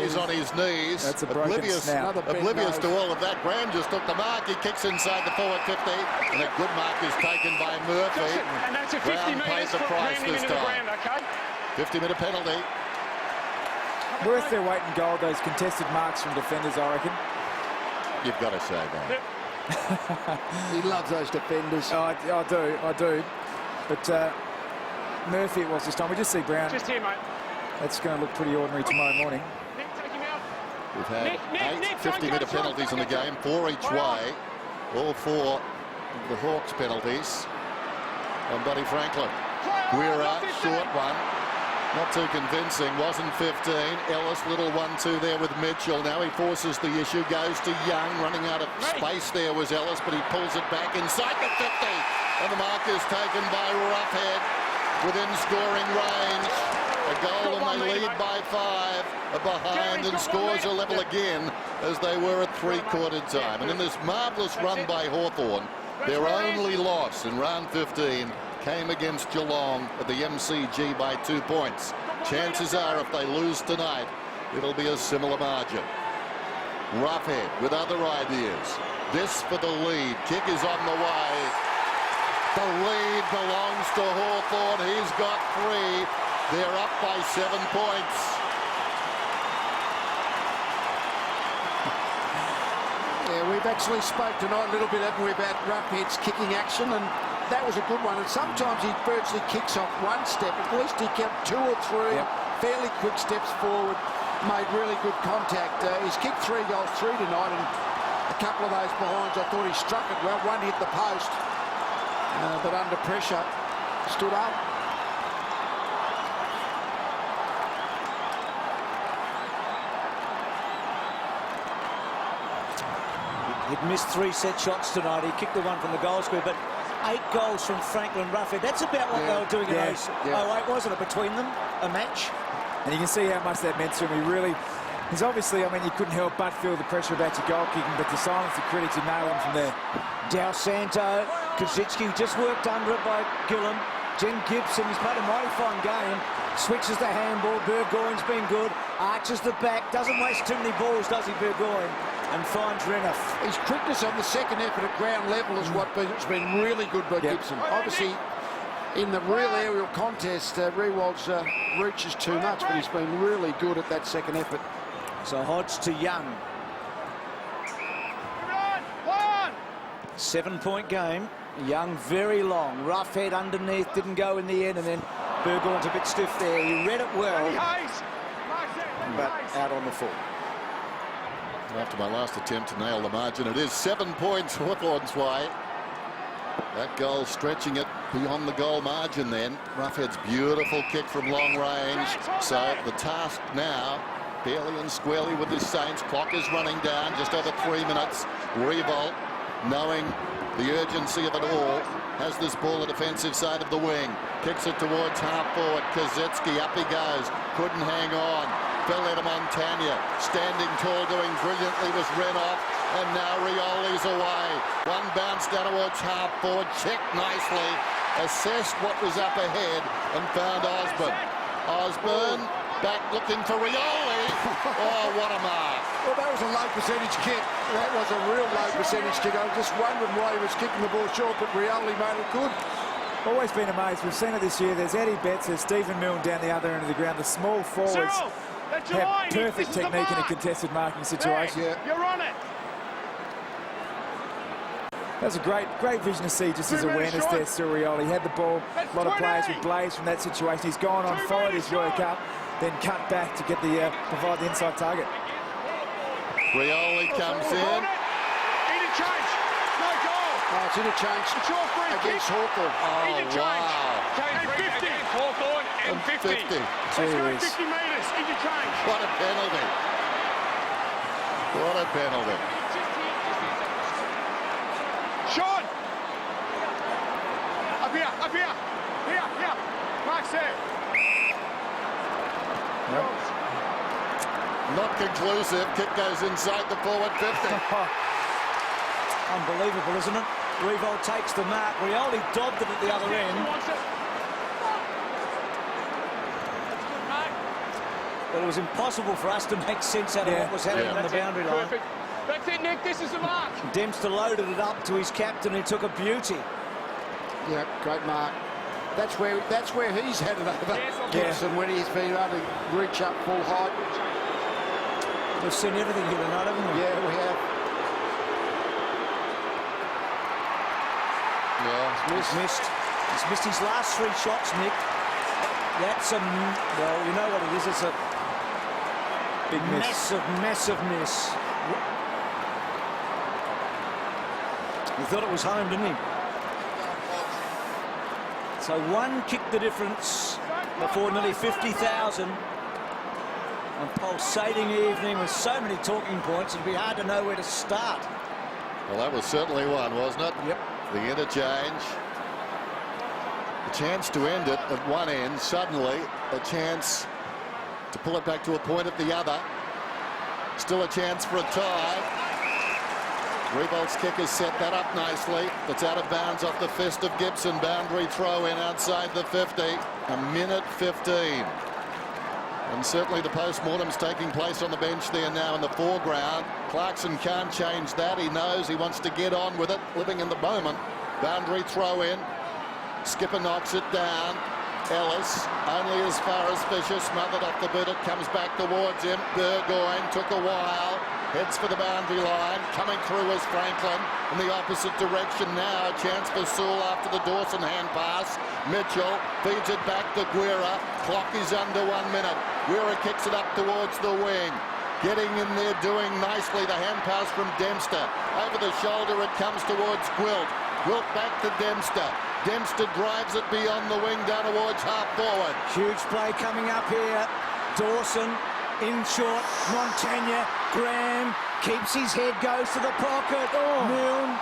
He's on his knees. That's a broken snout. Oblivious to all of that. Graham just took the mark. He kicks inside the forward 50. And a good mark is taken by Murphy. And that's a 50 metres the price this time. Ground, okay? 50-metre penalty. Worth their weight in gold, those contested marks from defenders, I reckon. You've got to say that. He loves those defenders. Oh, I do. But Murphy it was this time. We just see Brown. Just here, mate. That's going to look pretty ordinary tomorrow morning. Nick, take him out. We've had Nick, 50-metre penalties in the game, 4 each way. All 4 of the Hawks penalties on Buddy Franklin. Guerra, short one. Not too convincing, wasn't 15. Ellis, little 1-2 there with Mitchell. Now he forces the issue, goes to Young. Running out of space there was Ellis, but he pulls it back inside the 50. And the mark is taken by Roughhead within scoring range. A goal and they lead by 5. A behind and scores a level again as they were at three-quarter time. And in this marvellous run by Hawthorn, their only loss in round 15 came against Geelong at the MCG by 2 points. Chances are if they lose tonight, it'll be a similar margin. Roughhead with other ideas. This for the lead. Kick is on the way. The lead belongs to Hawthorn. He's got 3. They're up by 7 points. Yeah, we've actually spoke tonight a little bit, haven't we, about Roughhead's kicking action, and that was a good one. And sometimes he virtually kicks off 1 step. At least he kept 2 or 3 fairly quick steps forward, made really good contact. He's kicked 3 goals through tonight, and a couple of those behinds, I thought he struck it well. One hit the post, but under pressure, stood up. He'd missed 3 set shots tonight. He kicked the one from the goal square, but 8 goals from Franklin Roughhead. That's about what they were doing in 08, wasn't it, between them? A match? And you can see how much that meant to him. He's obviously, I mean, you couldn't help but feel the pressure about your goal kicking, but to silence the critics, he nailed him from there. Dal Santo, Kosicki just worked under it by Gillam. Jen Gibson, he's played a mighty fine game. Switches the handball. Burgoyne's been good. Arches the back. Doesn't waste too many balls, does he, Burgoyne? And finds Renner. His quickness on the second effort at ground level is what's been really good by Gibson. Obviously, in the real aerial contest, Rewald's reach is too much, but he's been really good at that second effort. So Hodge to Young. 7-point game. Young very long. Roughhead underneath, didn't go in the end, and then Burgoyne's a bit stiff there. He read it well, but out on the full. After my last attempt to nail the margin, it is 7 points Hawthorn's way. That goal stretching it beyond the goal margin then. Roughhead's beautiful kick from long range. So the task now, fairly and squarely with the Saints. Clock is running down, just over 3 minutes. Revolt, knowing the urgency of it all, has this ball the defensive side of the wing. Kicks it towards half forward. Kosicki, up he goes. Couldn't hang on. Fell into Montagna. Standing tall, doing brilliantly was Renoff. And now Rioli's away. One bounce down towards half forward. Checked nicely. Assessed what was up ahead and found Osborne. Osborne back looking for Rioli. Oh, what a mark. Well, that was a low percentage kick. That was a real low percentage kick. I was just wondering why he was kicking the ball short, but Rioli made it good. Always been amazed. We've seen it this year. There's Eddie Betts, there's Stephen Milne down the other end of the ground. The small forwards have perfect technique in a contested marking situation. You're on it. That's a great vision to see, just his awareness there, Rioli. He had the ball. A lot of players would blaze from that situation. He's gone on, followed his work up, then cut back to get the provide the inside target. Rioli comes in. Interchange. No goal. Oh, it's interchange. It's your free against kick. Hawthorn. Oh, wow. And 50. Hawthorn and 50. 50. Let's go 50 metres. Interchange. What a penalty. What a penalty. Sean. Up here. Up here. Here. Mark's there. Not conclusive. Kick goes inside the forward 50. Unbelievable, isn't it? Revolt takes the mark. Rioli dobbed it at the other end. but it was impossible for us to make sense out of what was happening on the boundary line. Perfect. That's it, Nick. This is the mark. Dempster loaded it up to his captain, who took a beauty. Yeah, great mark. That's where he's had it over Gibson when he's been able to reach up full height. We've seen everything here tonight, haven't we? Yeah, we have. Yeah. He's missed his last 3 shots, Nick. That's a, well, you know what it is. It's a Big miss. massive miss. He thought it was home, didn't he? So one kicked the difference before nearly 50,000. A pulsating evening with so many talking points, it'd be hard to know where to start. Well, that was certainly one, wasn't it? Yep. The interchange. A chance to end it at one end, suddenly a chance to pull it back to a point at the other. Still a chance for a tie. Revolt's kick has set that up nicely. It's out of bounds off the fist of Gibson. Boundary throw in outside the 50. A minute 15. And certainly the post-mortem's taking place on the bench there now in the foreground. Clarkson can't change that. He knows he wants to get on with it, living in the moment. Boundary throw in. Skipper knocks it down. Ellis only as far as Fisher, smothered off the boot. It comes back towards him. Burgoyne took a while. Heads for the boundary line. Coming through is Franklin in the opposite direction now. A chance for Sewell after the Dawson hand pass. Mitchell feeds it back to Guerra. Clock is under 1 minute. Guerra kicks it up towards the wing. Getting in there, doing nicely. The hand pass from Dempster. Over the shoulder it comes towards Gwilt. Gwilt back to Dempster. Dempster drives it beyond the wing down towards half forward. Huge play coming up here. Dawson in short. Montagna. Graham keeps his head, goes to the pocket. Milne.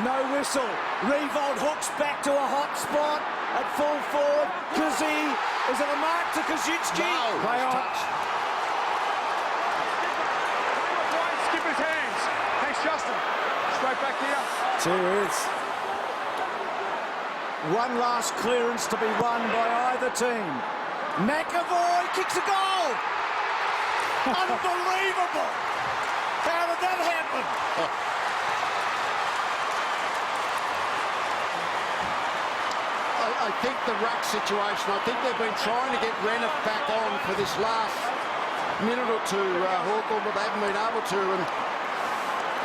No whistle. Revolt hooks back to a hot spot at full forward. Kazee. Is it a mark to Kaczynski? No. Play on. Skipper's hands. Thanks, Justin. Straight back here. 2 is. One last clearance to be won by either team. McAvoy kicks a goal. Unbelievable. How did that happen? I think the ruck situation, I think they've been trying to get Rennick back on for this last minute or two, Hawthorn, but they haven't been able to. And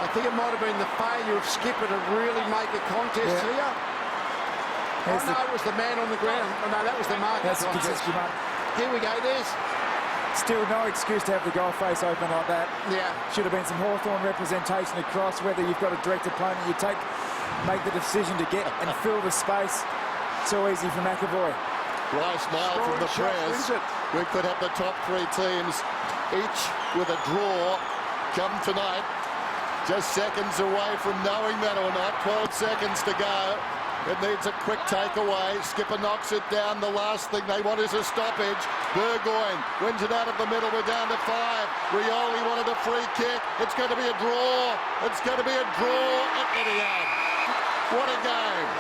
I think it might have been the failure of Skipper to really make a contest here. Oh, no, it was the man on the ground. Oh, no, that was the mark. That's the Kaczynski mark. Here we go, there's. Still no excuse to have the goal face open like that. Yeah. Should have been some Hawthorn representation across, whether you've got a direct opponent, you make the decision to get and fill the space. So easy for McAvoy. Dry smile from the press. We could have the top 3 teams, each with a draw, come tonight. Just seconds away from knowing that or not. 12 seconds to go. It needs a quick takeaway. Skipper knocks it down. The last thing they want is a stoppage. Burgoyne wins it out of the middle. We're down to 5. Rioli wanted a free kick. It's going to be a draw. It's going to be a draw at Etihad. What a game.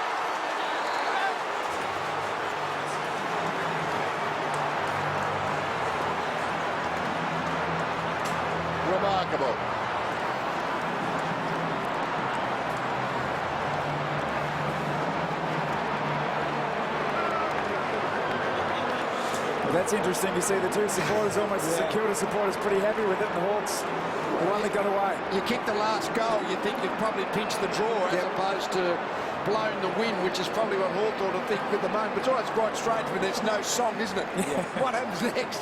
Remarkable. Well, that's interesting to see the 2 supporters, almost the Kilda supporters, pretty happy with it, and the Hawks, the one that got away. You kick the last goal, you think you've probably pinched the draw as opposed to blowing the wind, which is probably what Hawthorn are thinking at the moment. But it's always quite strange when there's no song, isn't it? What happens next?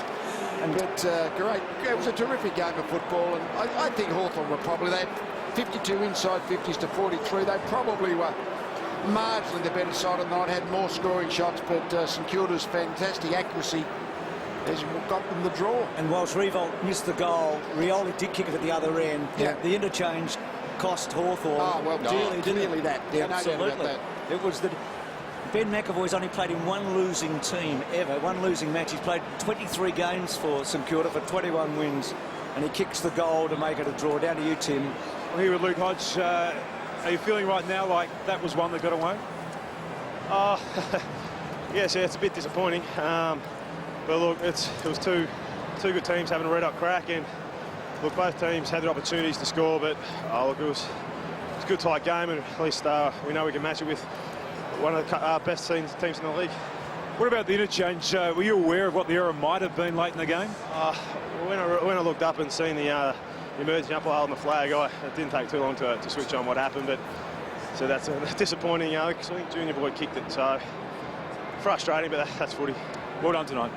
But great. It was a terrific game of football, and I think Hawthorn were probably, they had 52 inside 50s to 43. They probably were marginally the better side of the night, had more scoring shots, but St Kilda's fantastic accuracy has got them the draw. And whilst Revolt missed the goal, Rioli did kick it at the other end. Yeah. The interchange cost Hawthorn dearly, didn't it? Clearly that. Yeah, Absolutely. no doubt about that. It was the... Ben McAvoy's only played in one losing team ever, one losing match. He's played 23 games for St Kilda for 21 wins, and he kicks the goal to make it a draw. Down to you, Tim. I'm here with Luke Hodge. Are you feeling right now like that was one that got away? Yes, it's a bit disappointing. But look, it was two two good teams having a red-hot crack, and look, both teams had their opportunities to score, but look, it was a good tight game, and at least we know we can match it with one of the best teams in the league. What about the interchange? Were you aware of what the error might have been late in the game? When I looked up and seen the emerging umpire holding the flag, it didn't take too long to switch on what happened, but so that's disappointing, because I think Junior Boy kicked it, so frustrating, but that's footy. Well done tonight.